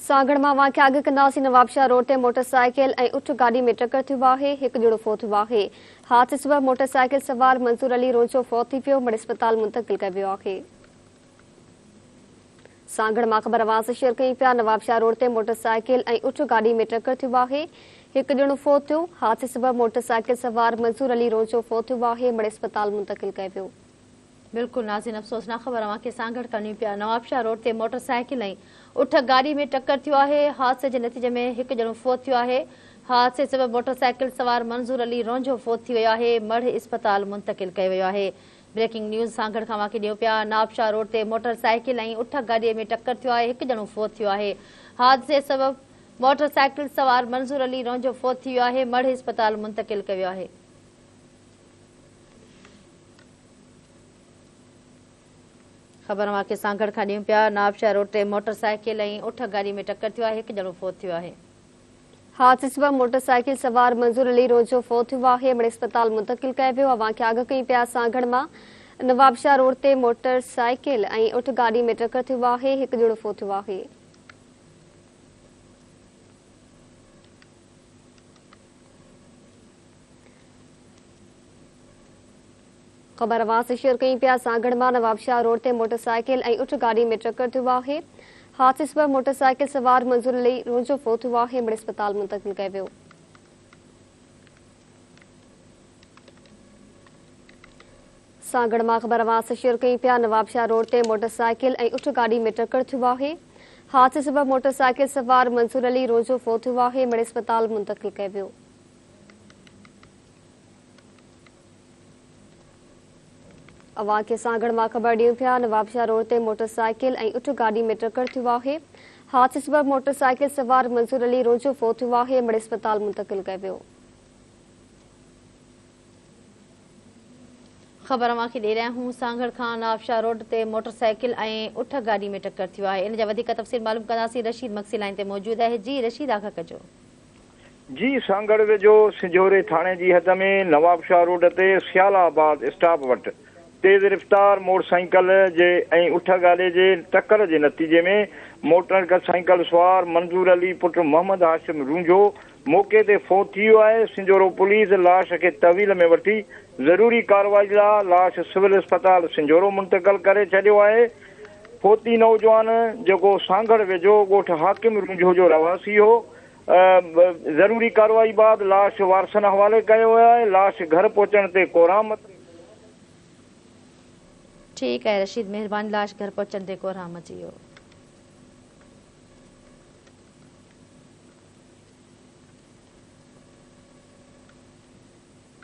सागड़ मां वाक़िया अॻु कंदासीं। नवाबशाह रोड ते मोटरसाइकिल ऐं उठ गाॾी में टक्कर थियो आहे। हिकु ॼणो फ़ौत थियो आहे। हादसे सबबि मोटरसाइकिल सवार मंसूर अली रोज़ो फ़ौत थी पियो, मिड़ अस्पताल मुंतक़िल कयो वियो आहे। सागड़ मां ख़बर आवाज़ शेयर कई पिया। नवाबशाह रोड ते मोटरसाइकिल ऐं उठ गाॾी में टक्कर थियो आहे। हिकु ॼणो फ़ौत थियो। हादसे सबबि मोटरसाइकिल सवार मंसूर अली रोज़ो फ़ौत थियो आहे, मिड़ अस्पताल मुंतक़िल कयो वियो। बिल्कुल नाज़रीन, अफ़सोसनाक ख़बर अव्हांखे सागड़ करणी पिया। नवाबशाह रोड ते मोटरसाइकिल ऐं उठ गाॾी में टक्कर थियो आहे। हादसे जे नतीजे में हिकु ॼणो फ़ौत थियो आहे। हादसे सबबि मोटरसाइकिल सवार मंज़ूर अली रोंझो फ़ौत थी वियो आहे, मढ़ अस्पताल मुंतक़िल कयो वियो आहे। ब्रेकिंग न्यूज़ सागड़ खां अव्हांखे ॾियूं पिया। नवाबशाह रोड ते मोटरसाइकिल ऐं उठ गाॾीअ में टक्कर थियो आहे। हिकु ॼणो फ़ौत थियो आहे। हादसे सबबि मोटरसाइकिल सवार मंज़ूर अली रोंझो फ़ौत थी वियो आहे, मढ़ अस्पताल मुंतक़िल कयो वियो आहे। ख़बर अव्हांखे सागड़ खां ॾियूं पिया। नवाबशाह रोड ते मोटरसाइकिल ऐं उठ गाॾी में टक्कर थियो आहे। हिकु ॼणो फ़ौत थियो आहे। हादसे सबबि मोटरसाइकिल सवार मंसूर अली रोज़ो फ़ौत थियो आहे, मिड़ अस्पताल मुंतक़िल कयो वियो। अव्हांखे आगाह कई पिया। सागड़ मां नवाबशाह रोड ते मोटरसाइकिल ऐं उठ गाॾी में टक्कर थियो आहे। हिकु ॼणो फ़ौत थियो आहे। ख़बर आवाज़ शेयर कई पिया। सागड़ मां नवाबशाह रोड ते मोटरसाइकिल ऐं उठ गाॾी में टक्कर थियो आहे। हादसे सबबि मोटरसाइकिल सवार मंसूर अली रोज़ो फ़ौत थियो आहे, मिड़ अस्पताल मुंतक़िल कयो वियो। सागड़ मां ख़बर आवाज़ शेयर कई पिया। नवाबशाह रोड ते मोटरसाइकिल ऐं उठ गाॾी में टक्कर थियो आहे। हादसे सबबि मोटरसाइकिल सवार मंसूर अली रोज़ो फ़ौत थियो आहे, मिड़ अस्पताल मुंतक़िल कयो वियो। अव्हांखे सागड़ मां ख़बर ॾियूं पिया। नवाबशाह रोड ते मोटरसाइकिल ऐं उठ गाॾी में टक्कर थियो आहे। हादसे सबबि मोटरसाइकिल सवार मंसूर अली रोज़ो फ़ौत थियो आहे, मिड़ अस्पताल मुंतक़िल कयो वियो। ख़बर अव्हांखे ॾेई रहिया आहियूं। सागड़ खां नवाबशाह रोड ते मोटरसाइकिल ऐं उठ गाॾी में टक्कर थियो आहे। इन जा वधीक तफ़सील मालूम कंदासीं। रशीद मक्सी लाइन ते मौजूद आहे। जी रशीद, आगाह कजो। जी, सागड़ वेझो सिंजोरे थाणे जी हद में नवाबशाह रोड ते सियालाबाद स्टॉप वटि तेज़ रफ़्तार मोटरसाइकिल जे ऐं उठ गाॾे जे टक्कर जे नतीजे में मोटरसाइकिल सवार मंज़ूर अली पुट मोहम्मद हाशिम रूंझो मौके ते फ़ौत थी वियो आहे। सिंजोरो पुलिस लाश खे तहवील में वठी ज़रूरी कार्रवाई लाइ लाश सिविल अस्पताल सिंजोरो मुंतक़िल करे छॾियो आहे। फ़ौती नौजवान जेको सागड़ वेझो ॻोठ हाकिम रूंझो जो रवासी हो, ज़रूरी कार्रवाई बाद लाश वारसनि हवाले कयो वियो आहे। लाश घर पहुचण ते कोराम। ठीक है रशीद, मेहरबानी। लाश घर पहुचण ते कोराम अची वियो।